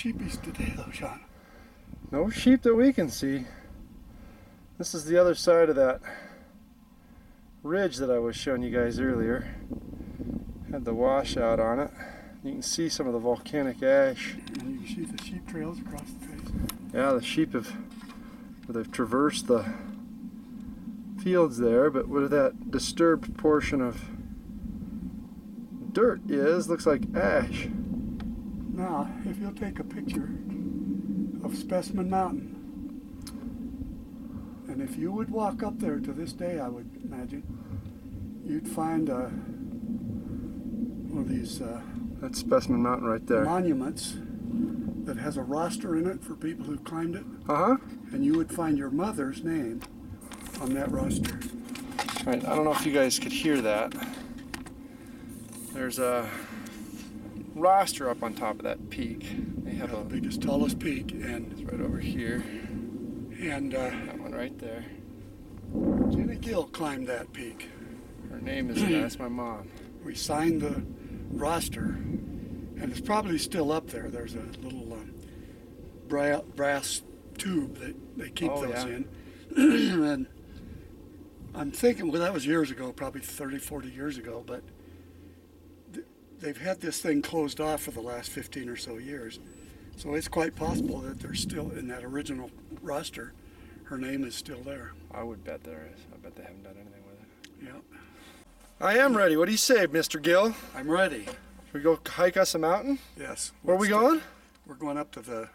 sheepies today though, Sean. No sheep that we can see. This is the other side of that ridge that I was showing you guys earlier. Had the washout on it. You can see some of the volcanic ash. And you can see the sheep trails across the face. Yeah, the sheep they've traversed the fields there, but where that disturbed portion of dirt is, looks like ash. Now, if you'll take a picture of Specimen Mountain, and if you would walk up there to this day, I would imagine, you'd find one of these That's Specimen Mountain right there. monuments that has a roster in it for people who climbed it. Uh-huh. And you would find your mother's name on that roster. Right, I don't know if you guys could hear that. There's a roster up on top of that peak. They have The biggest, tallest peak, and it's right over here. And That one right there. Jenny Gill climbed that peak. Her name is that's my mom. We signed the roster, and it's probably still up there. There's a little brass tube that they keep those in. And I'm thinking, well, that was years ago, probably 30, 40 years ago, but they've had this thing closed off for the last 15 or so years. So it's quite possible that they're still in that original roster. Her name is still there. I would bet there is. I bet they haven't done anything with it. Yep. I am ready. What do you say, Mr. Gill? I'm ready. Should we go hike us a mountain? Yes. Where are we going? We're going up to the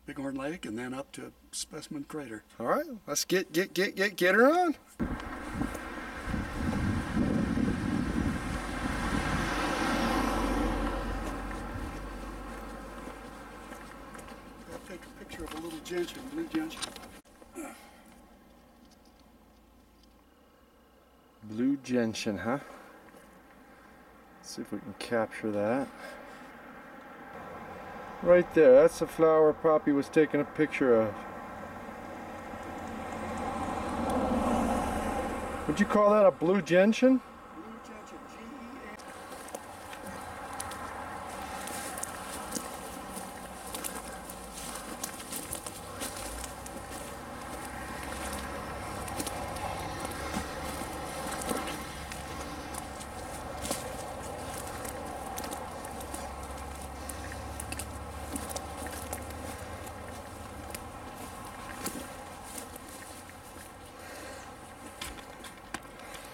Bighorn Lake and then up to Specimen Crater. All right, let's get her on. I'll take a picture of a little gentian, blue gentian. Blue gentian, huh? Let's see if we can capture that. Right there, that's the flower Poppy was taking a picture of. Would you call that a blue gentian? Blue gentian, G-E-A.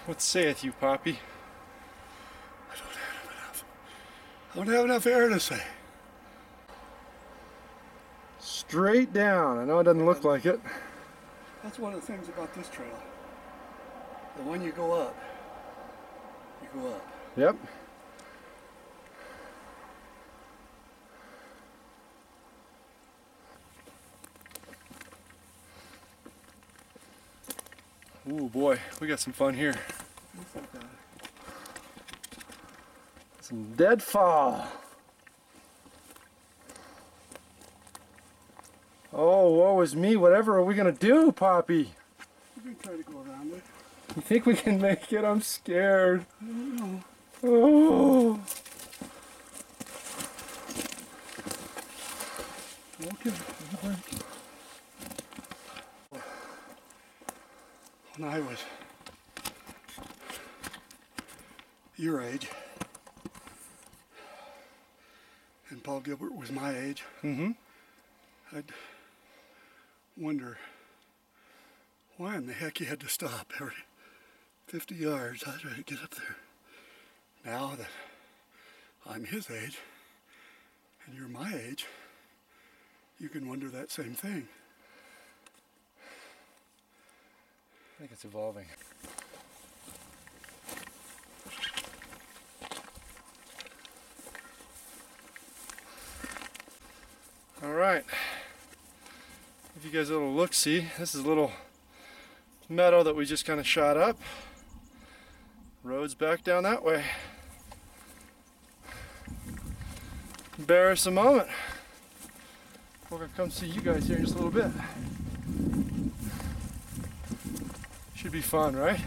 What saith you, Poppy? I don't have enough air to say. Straight down. I know it doesn't look like it. That's one of the things about this trail. The when you go up, you go up. Yep. Ooh boy, we got some fun here. Some deadfall. Oh, woe is me. Whatever are we gonna do, Poppy? We can try to go around it. You think we can make it? I'm scared. I don't know. Oh. Okay. When I was your age, and Paul Gilbert was my age, I'd wonder why in the heck you had to stop every 50 yards. I tried to get up there. Now that I'm his age and you're my age, you can wonder that same thing. I think it's evolving. All right. Give you guys a little look-see. This is a little meadow that we just kind of shot up. Road's back down that way. Bear us a moment. We're gonna come see you guys here in just a little bit. Should be fun, right?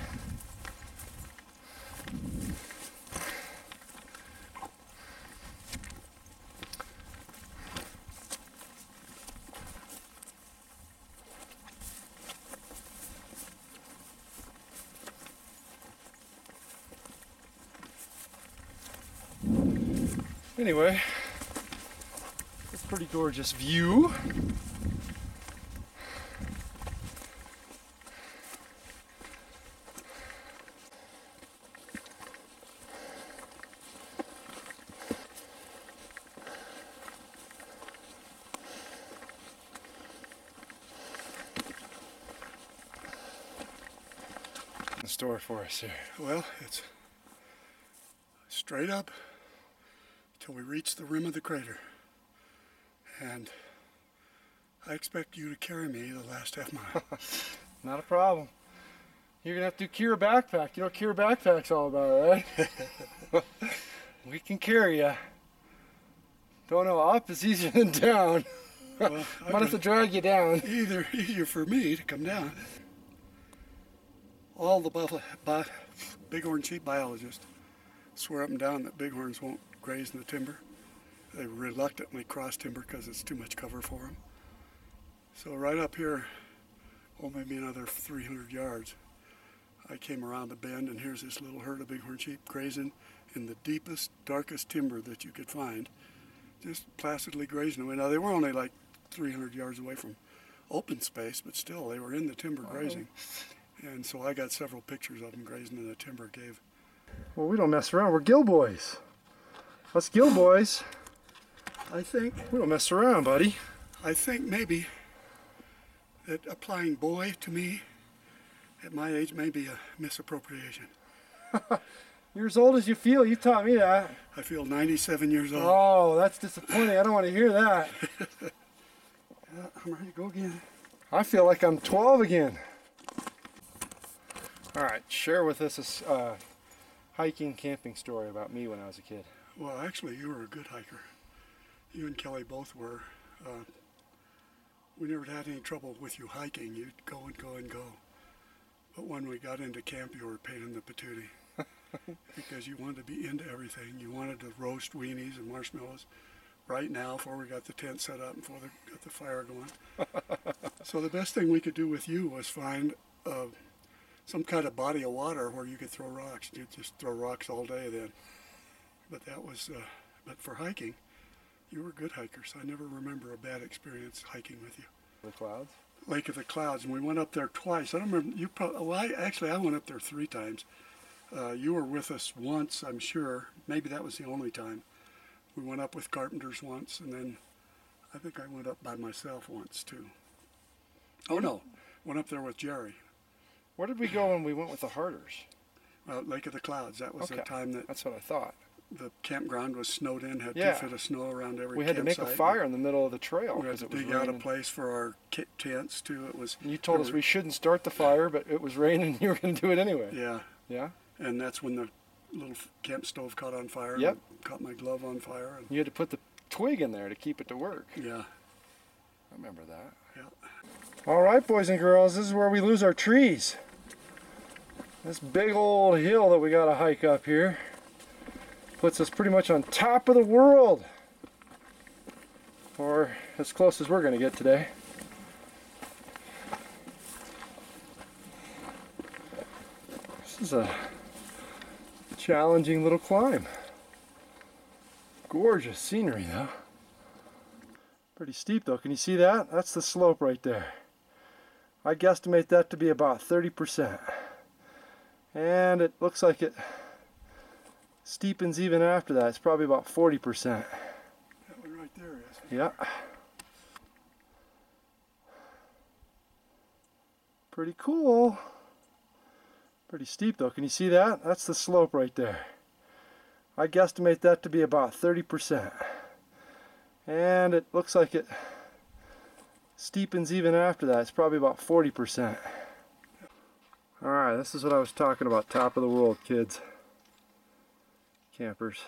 Anyway, it's a pretty gorgeous view. The store for us here. Well, it's straight up till we reach the rim of the crater. And I expect you to carry me the last half mile. Not a problem. You're gonna have to carry a backpack. You know what carry a backpack's all about, right? We can carry ya. Don't know, up is easier than down. Well, Might have to drag you down. Easier for me to come down. All the Bighorn Sheep biologists swear up and down that bighorns won't graze in the timber. They reluctantly cross timber because it's too much cover for them. So right up here, oh, maybe another 300 yards, I came around the bend, and here's this little herd of bighorn sheep grazing in the deepest, darkest timber that you could find, just placidly grazing away. Now, they were only like 300 yards away from open space, but still, they were in the timber grazing. And so I got several pictures of them grazing in the timber cave. Well, we don't mess around. We're Gill boys. Us Gill boys. I think We don't mess around, buddy. maybe that applying boy to me at my age may be a misappropriation. You're as old as you feel. You taught me that. I feel 97 years old. Oh, that's disappointing. I don't want to hear that. I'm ready to go again. I feel like I'm 12 again. All right, share with us a hiking, camping story about me when I was a kid. Well, actually, you were a good hiker. You and Kelly both were. We never had any trouble with you hiking. You'd go and go and go. But when we got into camp, you were a pain in the patootie. Because you wanted to be into everything. You wanted to roast weenies and marshmallows right now before we got the tent set up and before we got the fire going. So the best thing we could do with you was find some kind of body of water where you could throw rocks. You'd just throw rocks all day then. But that was, but for hiking, you were good hikers. I never remember a bad experience hiking with you. The clouds? Lake of the Clouds, and we went up there twice. I don't remember, you probably, well, I went up there 3 times. You were with us once, I'm sure. Maybe that was the only time. We went up with carpenters once, and then I think I went up by myself once too. Oh no, went up there with Jerry. Where did we go when we went with the Harders? Lake of the Clouds. That was the time that That's what I thought. the campground was snowed in, had 2 feet of snow around every We had campsite. to make a fire in the middle of the trail. We had to it was dig out a raining. place for our tents too. It was. You told us we shouldn't start the fire, but it was raining and you were going to do it anyway. Yeah. Yeah? And that's when the little camp stove caught on fire. Yep. And caught my glove on fire. And You had to put the twig in there to keep it to work. yeah. I remember that. Yeah. All right, boys and girls, this is where we lose our trees. This big old hill that we got to hike up here puts us pretty much on top of the world, or as close as we're going to get today. This is a challenging little climb. Gorgeous scenery though. Pretty steep though. Can you see that? That's the slope right there. I guesstimate that to be about 30%. And it looks like it steepens even after that. It's probably about 40%. That one right there is. Yeah. Pretty cool. Pretty steep though. Can you see that? That's the slope right there. I guesstimate that to be about 30%. And it looks like it steepens even after that. It's probably about 40%. Alright, this is what I was talking about. Top of the world, kids. Campers.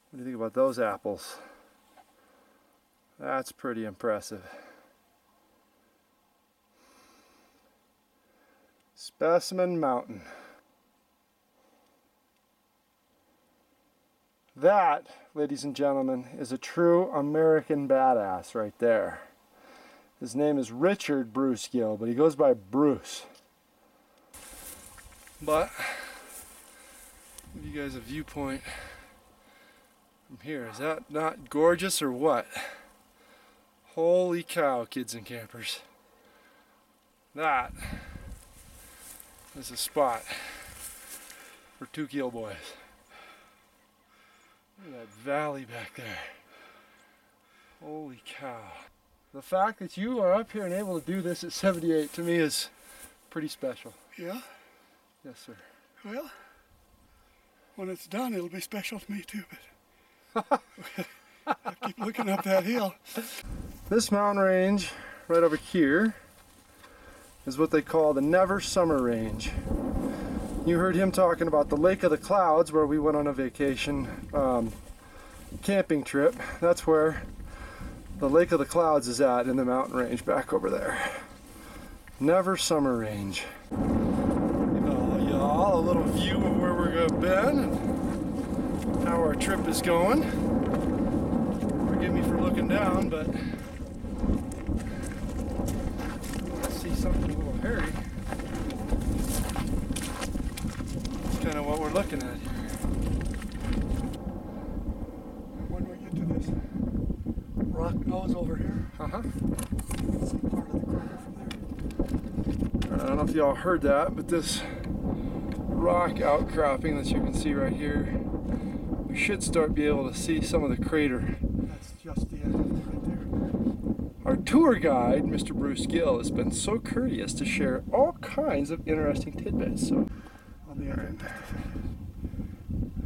What do you think about those apples? That's pretty impressive. Specimen Mountain. That, ladies and gentlemen, is a true American badass right there. His name is Richard Bruce Gill, but he goes by Bruce. But if Give you guys a viewpoint from here. Is that not gorgeous or what? Holy cow, kids and campers. That is a spot for two Gill boys. Look at that valley back there. Holy cow. The fact that you are up here and able to do this at 78 to me is pretty special. Yeah? Yes, sir. Well, when it's done, it'll be special to me too, but I keep looking up that hill. This mountain range right over here is what they call the Never Summer Range. You heard him talking about the Lake of the Clouds where we went on a vacation camping trip. That's where the Lake of the Clouds is at in the mountain range back over there. Never Summer Range. Give all y'all a little view of where we're been and how our trip is going. Forgive me for looking down, but I see something a little hairy. That's kind of what we're looking at here. When we get to this rock nose over here, see part of the crater from there. I don't know if y'all heard that, but this rock outcropping that you can see right here, we should start be able to see some of the crater. That's just the end of it right there. Our tour guide, Mr. Bruce Gill, has been so courteous to share all kinds of interesting tidbits. So, On the other end,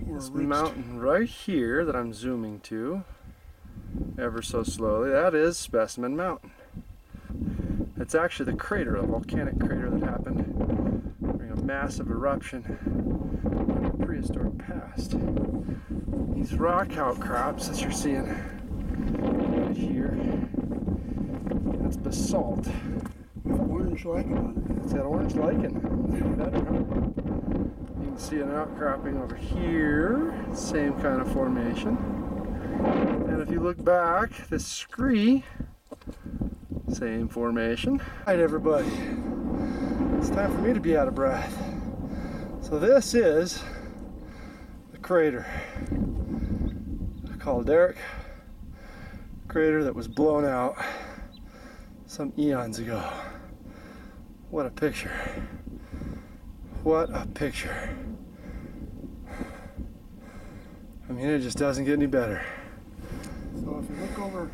this mountain right here that I'm zooming to, ever so slowly, that is Specimen Mountain. It's actually the crater, a volcanic crater that happened during a massive eruption in the prehistoric past. These rock outcrops that you're seeing right here, that's basalt. With orange lichen on it. It's got orange lichen. Even better, huh? You can see an outcropping over here, same kind of formation. And if you look back, this scree, same formation. All right, everybody, it's time for me to be out of breath. So this is the crater, the calderic crater that was blown out some eons ago. What a picture. What a picture. I mean, it just doesn't get any better. So if you look over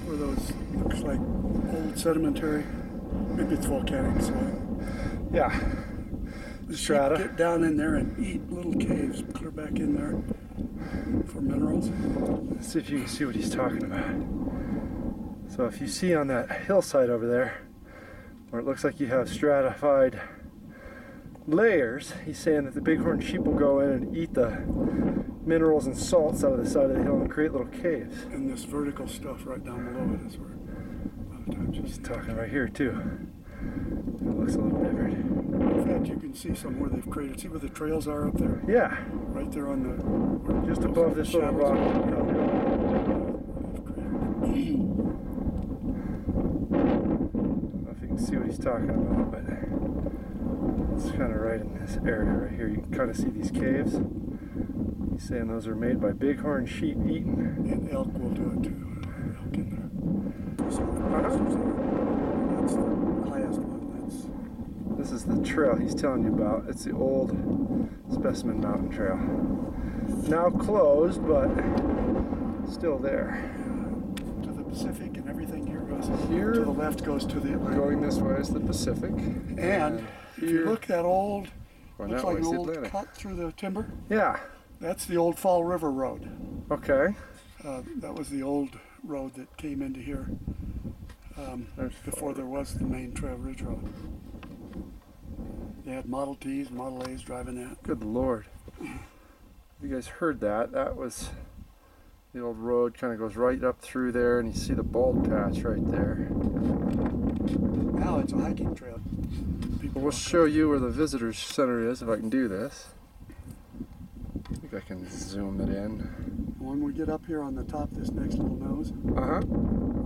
where those looks like old sedimentary, maybe it's volcanic soil. Yeah. The Strata. sheep get down in there and eat little caves, clear back in there for minerals. Let's see if you can see what he's talking about. So if you see on that hillside over there, where it looks like you have stratified layers, he's saying that the bighorn sheep will go in and eat the minerals and salts out of the side of the hill and create little caves. And this vertical stuff right down below it is where a lot of times He's talking right here too. It looks a little different. In fact, you can see somewhere they've created. See where the trails are up there? Yeah. Right there on the... Just above this little rock. I don't know if you can see what he's talking about, but it's kind of right in this area right here. You can kind of see these caves. He's saying those are made by bighorn sheep eating. And elk will do it too. Elk in there. So that's the highest one. This is the trail he's telling you about. It's the Old Specimen Mountain Trail. Now closed, but still there. To the Pacific, and everything here goes Here, to the left goes to the Atlantic. going this way is the Pacific. And if you look at old, going looks that like way an is the old Atlantic. cut through the timber. Yeah. That's the old Fall River Road. Okay. That was the old road that came into here before there was the main Trail Ridge Road. They had Model Ts, Model A's driving that. Good Lord. You guys heard that? That was the old road, kind of goes right up through there, and you see the bald patch right there. Now it's a hiking trail. We'll show you where the Visitors Center is if I can do this. I think I can zoom it in. When we get up here on the top of this next little nose, Uh-huh. I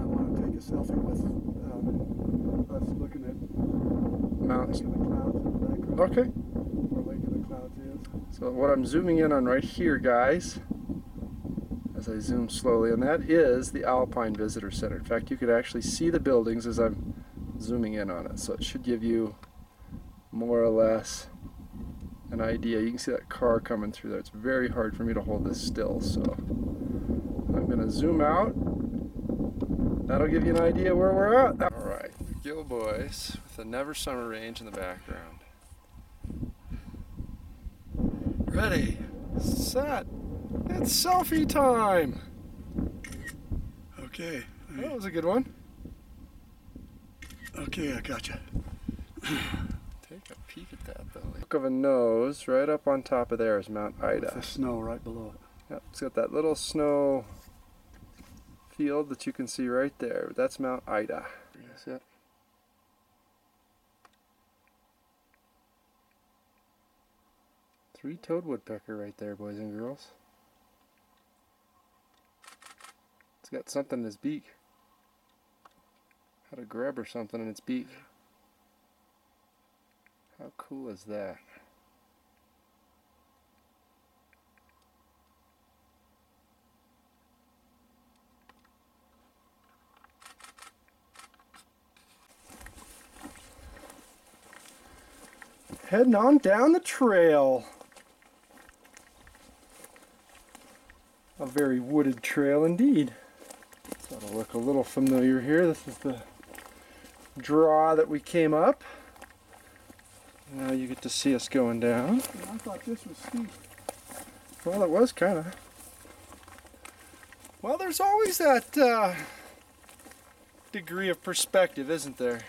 want to take a selfie with us looking at Mountains. Lake of the Clouds in the background. Okay. Where Lake of the Clouds is. So what I'm zooming in on right here, guys, as I zoom slowly, and that is the Alpine Visitors Center. In fact, you could actually see the buildings as I'm zooming in on it, so it should give you more or less an idea. You can see that car coming through there. It's very hard for me to hold this still, so I'm going to zoom out. That'll give you an idea where we're at. Alright, Gill boys with the Never Summer Range in the background. Ready, set, it's selfie time! Okay. That was a good one. Okay, I gotcha. Take a peek at that though. Look of a nose, right up on top of there is Mount Ida. With the snow right below it. Yep, it's got that little snow field that you can see right there. That's Mount Ida. That's it. Three-toed woodpecker right there, boys and girls. It's got something in its beak. Had a grub or something in its beak. How cool is that? Heading on down the trail. A very wooded trail indeed. So it'll look a little familiar here. This is the draw that we came up. Now you get to see us going down. I thought this was steep. Well, it was kind of. Well, there's always that degree of perspective, isn't there?